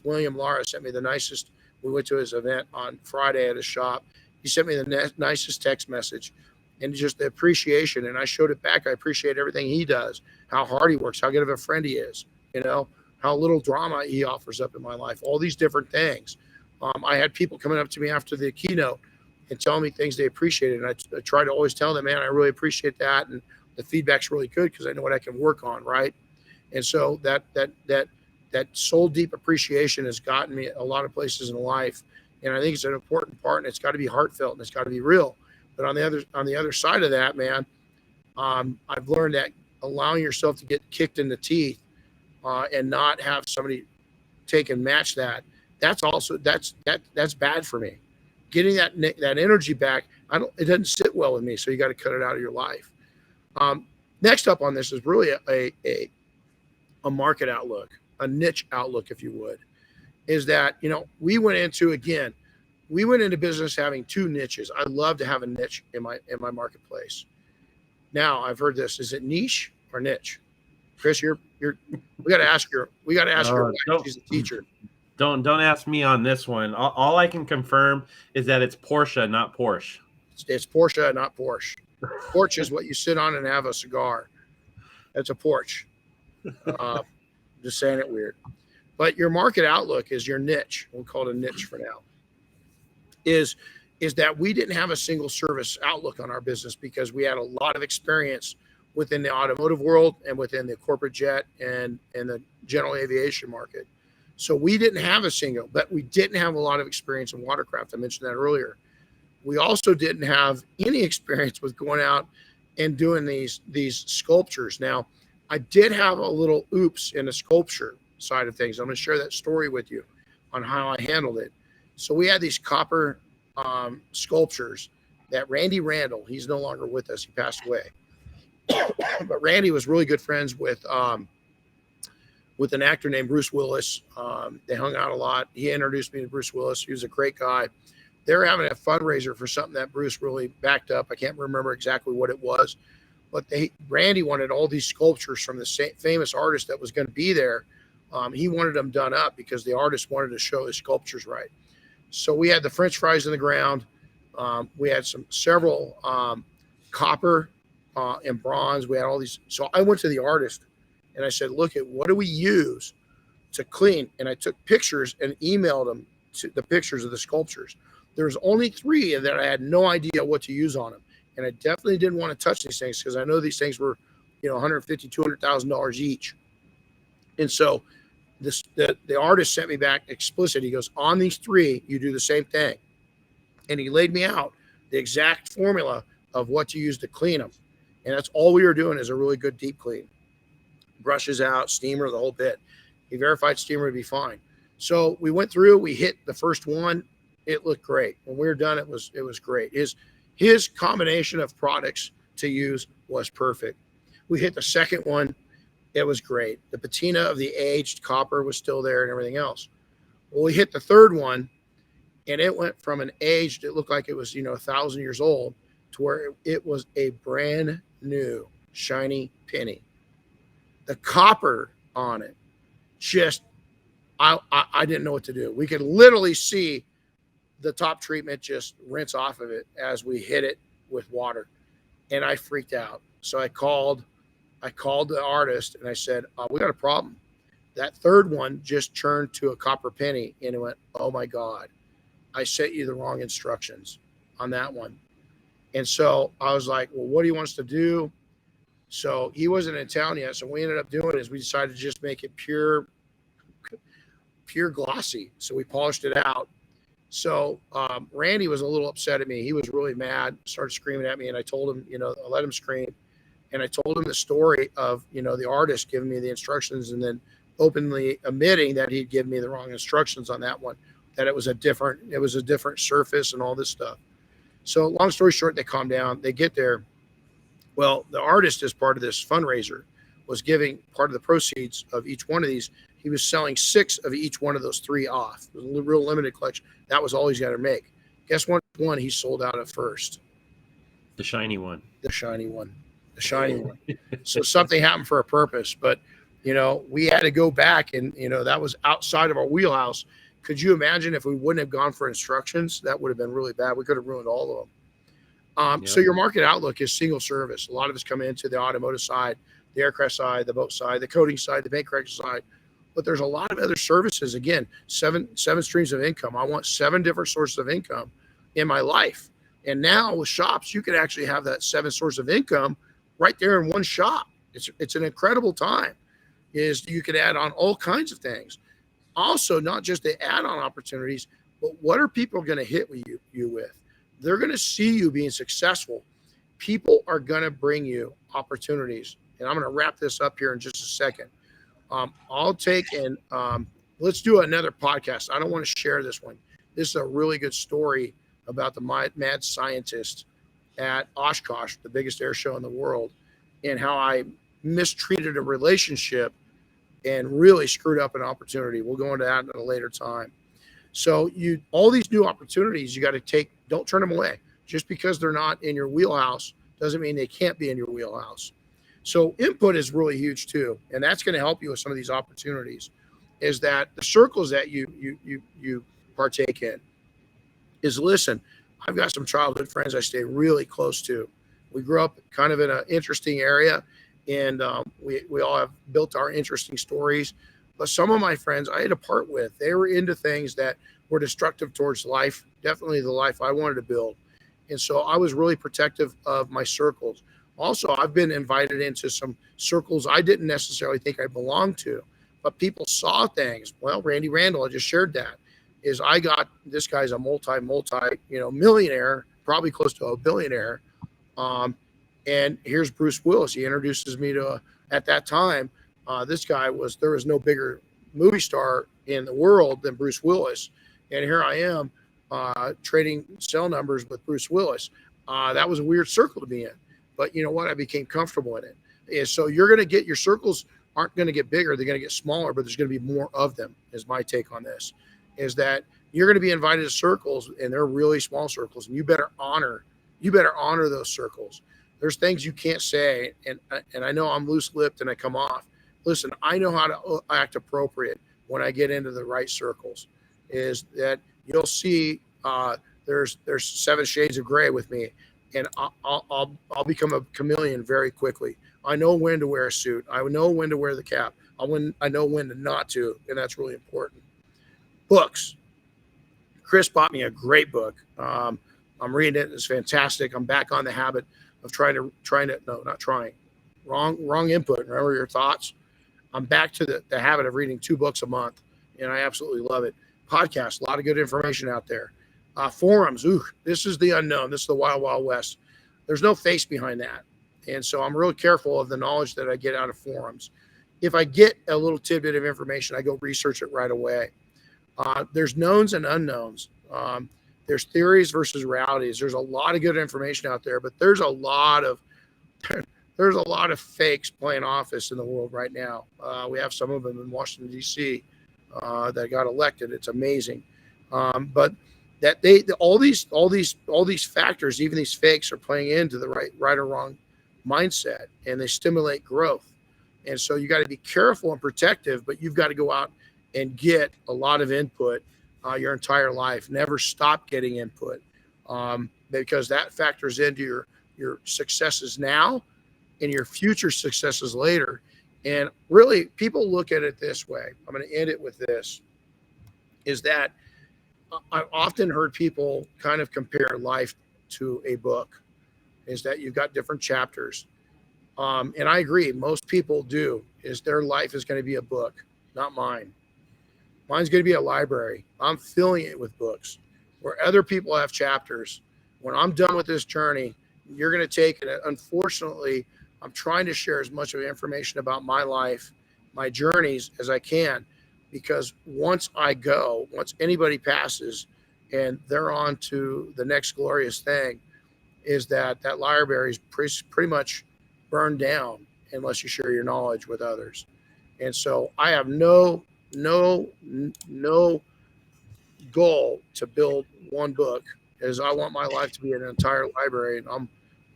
William Lara sent me the nicest. We went to his event on Friday at his shop. He sent me the nicest text message, and just the appreciation. And I showed it back. I appreciate everything he does, how hard he works, how good of a friend he is, how little drama he offers up in my life, all these different things. I had people coming up to me after the keynote and telling me things they appreciated. And I try to always tell them, man, I really appreciate that. And the feedback's really good because I know what I can work on. Right. And so that soul deep appreciation has gotten me a lot of places in life. And I think it's an important part, and it's got to be heartfelt and it's got to be real. But on the other side of that, man, I've learned that allowing yourself to get kicked in the teeth and not have somebody take and match that, that's bad for me. Getting that energy back, it doesn't sit well with me. So you got to cut it out of your life. Next up on this is really a market outlook, a niche outlook, if you would, is that, we went into business having 2 niches. I love to have a niche in my marketplace. Now I've heard this, is it niche or niche? Chris, we got to ask your wife. She's a teacher. Don't ask me on this one. All I can confirm is that it's Porsche, not Porsche. It's Porsche, not Porsche. Porch is what you sit on and have a cigar. That's a porch. Just saying it weird. But your market outlook is your niche. We'll call it a niche for now. Is that we didn't have a single service outlook on our business because we had a lot of experience within the automotive world and within the corporate jet and the general aviation market. So we didn't have a single, but we didn't have a lot of experience in watercraft. I mentioned that earlier. We also didn't have any experience with going out and doing these sculptures. Now, I did have a little oops in the sculpture side of things. I'm going to share that story with you on how I handled it. So we had these copper sculptures that Randy Randall, he's no longer with us. He passed away. But Randy was really good friends with an actor named Bruce Willis. They hung out a lot. He introduced me to Bruce Willis. He was a great guy. they're having a fundraiser for something that Bruce really backed up. I can't remember exactly what it was, but Randy wanted all these sculptures from the famous artist that was going to be there. He wanted them done up because the artist wanted to show his sculptures right. So we had the French fries in the ground. We had several copper and bronze. We had all these. So I went to the artist and I said, look at what do we use to clean? And I took pictures and emailed them to the pictures of the sculptures. There's only 3 that I had no idea what to use on them. And I definitely didn't want to touch these things because I know these things were, $150,000, $200,000 each. And so the artist sent me back explicit. He goes, on these 3, you do the same thing. And he laid me out the exact formula of what to use to clean them. And that's all we were doing is a really good deep clean. Brushes out, steamer, the whole bit. He verified steamer would be fine. So we went through, we hit the first one. It looked great. When we were done, it was great. His combination of products to use was perfect. We hit the second one. It was great. The patina of the aged copper was still there and everything else. Well, we hit the third one, and it went from an aged, it looked like it was, 1,000 years old, to where it was a brand new shiny penny. The copper on it, just, I didn't know what to do. We could literally see the top treatment just rinse off of it as we hit it with water. And I freaked out. So I called the artist and I said, we got a problem. That third one just turned to a copper penny, and it went, oh my God, I sent you the wrong instructions on that one. And so I was like, well, what do you want us to do? So he wasn't in town yet. So what we ended up doing is we decided to just make it pure glossy. So we polished it out. So Randy was a little upset at me. He was really mad, started screaming at me. And I told him, I let him scream. And I told him the story of, the artist giving me the instructions and then openly admitting that he'd given me the wrong instructions on that one, that it was a different surface and all this stuff. So long story short, they calm down, they get there. Well, the artist, as part of this fundraiser, was giving part of the proceeds of each one of these. He was selling 6 of each one of those 3 off. It was a real limited collection. That was all he's got to make. Guess what one he sold out at first? The shiny one. So something happened for a purpose, but we had to go back and, that was outside of our wheelhouse. Could you imagine if we wouldn't have gone for instructions? That would have been really bad. We could have ruined all of them. So your market outlook is single service. A lot of us come into the automotive side, the aircraft side, the boat side, the coating side, the paint correction side. But there's a lot of other services. Again, seven streams of income. I want 7 different sources of income in my life. And now with shops, you can actually have that 7 source of income right there in one shop. It's an incredible time. You could add on all kinds of things. Also, not just the add-on opportunities, but what are people going to hit you with? They're going to see you being successful. People are going to bring you opportunities. And I'm going to wrap this up here in just a second. I'll take and let's do another podcast. I don't want to share this one. This is a really good story about the mad scientist at Oshkosh, the biggest air show in the world, and how I mistreated a relationship and really screwed up an opportunity. We'll go into that at a later time. So all these new opportunities, you got to take, don't turn them away. Just because they're not in your wheelhouse doesn't mean they can't be in your wheelhouse. So input is really huge too. And that's going to help you with some of these opportunities, is that the circles that you partake in is, listen, I've got some childhood friends I stay really close to. We grew up kind of in an interesting area, and we all have built our interesting stories. But some of my friends I had to part with. They were into things that were destructive towards life, definitely the life I wanted to build. And so I was really protective of my circles. Also, I've been invited into some circles I didn't necessarily think I belonged to, but people saw things. Well, Randy Randall, I just shared that, is I got, this guy's a multi, millionaire, probably close to a billionaire. And here's Bruce Willis. He introduces me to, at that time, this guy there was no bigger movie star in the world than Bruce Willis. And here I am trading cell numbers with Bruce Willis. That was a weird circle to be in. But you know what? I became comfortable in it. So you're going to get, your circles aren't going to get bigger. They're going to get smaller, but there's going to be more of them, is my take on this, is that You're going to be invited to circles, and they're really small circles, and you better honor those circles. There's things you can't say, and I know I'm loose-lipped and I come off. Listen, I know how to act appropriate when I get into the right circles. Is that you'll see there's 7 shades of gray with me, and I'll become a chameleon very quickly. I know when to wear a suit. I know when to wear the cap. I know when to not to, and that's really important. Books. Chris bought me a great book. I'm reading it. It's fantastic. I'm back on the habit of wrong input. Remember your thoughts. I'm back to the habit of reading 2 books a month, and I absolutely love it. Podcasts, a lot of good information out there. Forums, this is the unknown. This is the wild, wild west. There's no face behind that. And so I'm really careful of the knowledge that I get out of forums. If I get a little tidbit of information, I go research it right away. There's knowns and unknowns. There's theories versus realities. There's a lot of good information out there, but there's a lot of fakes playing office in the world right now. We have some of them in Washington, D.C. That got elected. It's amazing. But that all these factors, even these fakes, are playing into the right or wrong mindset, and they stimulate growth. And so you got to be careful and protective, but you've got to go out and get a lot of input your entire life. Never stop getting input, because that factors into your successes now and your future successes later. And really, people look at it this way. I'm going to end it with this, is that I've often heard people kind of compare life to a book, is that you've got different chapters. And I agree. Most people do, is their life is going to be a book, not mine. Mine's going to be a library. I'm filling it with books. Where other people have chapters, when I'm done with this journey, you're going to take it. Unfortunately, I'm trying to share as much of information about my life, my journeys, as I can, because once anybody passes and they're on to the next glorious thing, is that library is pretty much burned down unless you share your knowledge with others. And so I have no goal to build one book, as I want my life to be an entire library. And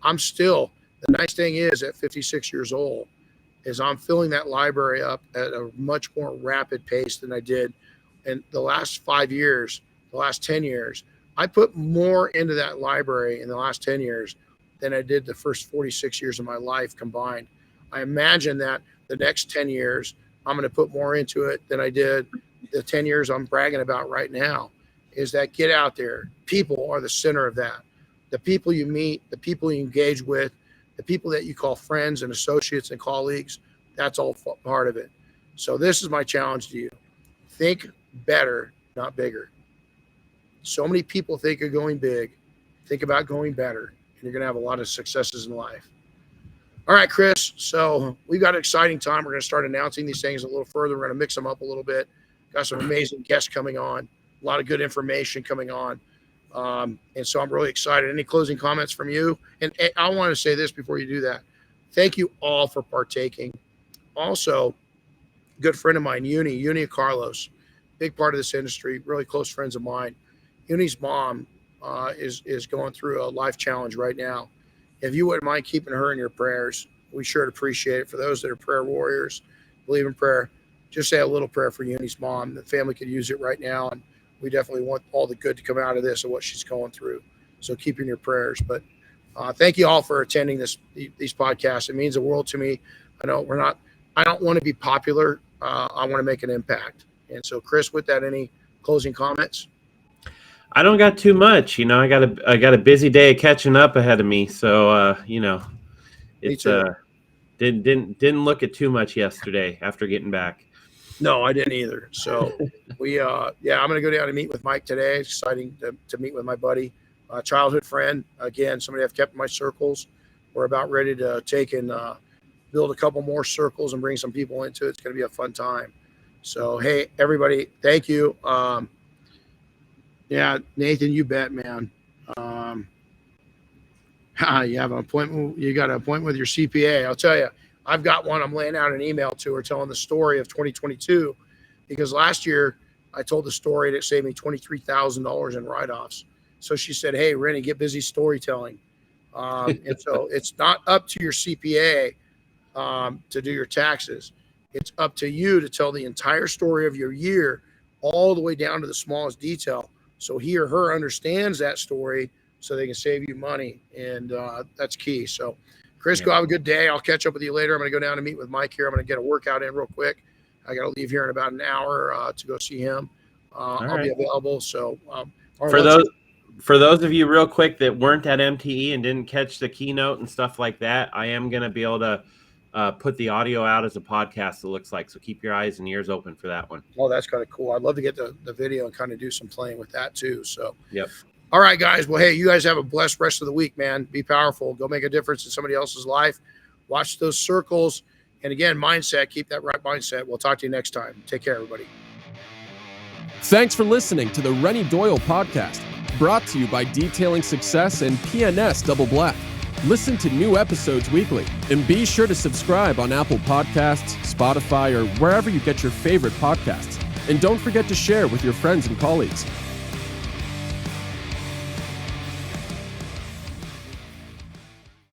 I'm still, the nice thing is, at 56 years old, is I'm filling that library up at a much more rapid pace than I did in the last 5 years, the last 10 years. I put more into that library in the last 10 years than I did the first 46 years of my life combined. I imagine that the next 10 years, I'm going to put more into it than I did the 10 years I'm bragging about right now. Is that get out there. People are the center of that. The people you meet, the people you engage with, the people that you call friends and associates and colleagues, that's all part of it. So this is my challenge to you. Think better, not bigger. So many people think of going big. Think about going better, and you're going to have a lot of successes in life. All right, Chris. So we've got an exciting time. We're going to start announcing these things a little further. We're going to mix them up a little bit. Got some amazing guests coming on, a lot of good information coming on. And so I'm really excited. Any closing comments from you? And I want to say this before you do that. Thank you all for partaking. Also, good friend of mine, Uni Carlos, big part of this industry, really close friends of mine. Uni's mom is going through a life challenge right now. If you wouldn't mind keeping her in your prayers, we sure appreciate it. For those that are prayer warriors, believe in prayer, just say a little prayer for Uni's mom. The family could use it right now, and we definitely want all the good to come out of this and what she's going through. So keep in your prayers. But thank you all for attending these podcasts. It means the world to me. I don't want to be popular. I want to make an impact. And so, Chris, with that, any closing comments? I don't got too much. I got a busy day of catching up ahead of me. So, it's didn't look at too much yesterday after getting back. No, I didn't either. So I'm going to go down and meet with Mike today. It's exciting to meet with my buddy, childhood friend. Again, somebody I've kept in my circles. We're about ready to take and build a couple more circles and bring some people into it. It's going to be a fun time. So, hey, everybody, thank you. Yeah, Nathan, you bet, man. You have an appointment. You got an appointment with your CPA. I'll tell you, I've got one. I'm laying out an email to her telling the story of 2022, because last year I told the story and it saved me $23,000 in write-offs. So she said, hey, Renny, get busy storytelling. And so it's not up to your CPA to do your taxes. It's up to you to tell the entire story of your year, all the way down to the smallest detail. So he or her understands that story so they can save you money. And that's key. So Chris, go have a good day. I'll catch up with you later. I'm going to go down and meet with Mike here. I'm going to get a workout in real quick. I got to leave here in about an hour to go see him. I'll be available. So for those of you real quick that weren't at MTE and didn't catch the keynote and stuff like that, I am going to be able to put the audio out as a podcast, it looks like. So keep your eyes and ears open for that one. Oh, that's kind of cool. I'd love to get the video and kind of do some playing with that too. So, yep. All right, guys. Well, hey, you guys have a blessed rest of the week, man. Be powerful. Go make a difference in somebody else's life. Watch those circles. And again, mindset, keep that right mindset. We'll talk to you next time. Take care, everybody. Thanks for listening to the Renny Doyle podcast, brought to you by Detailing Success and PNS Double Black. Listen to new episodes weekly, and be sure to subscribe on Apple Podcasts, Spotify, or wherever you get your favorite podcasts. And don't forget to share with your friends and colleagues.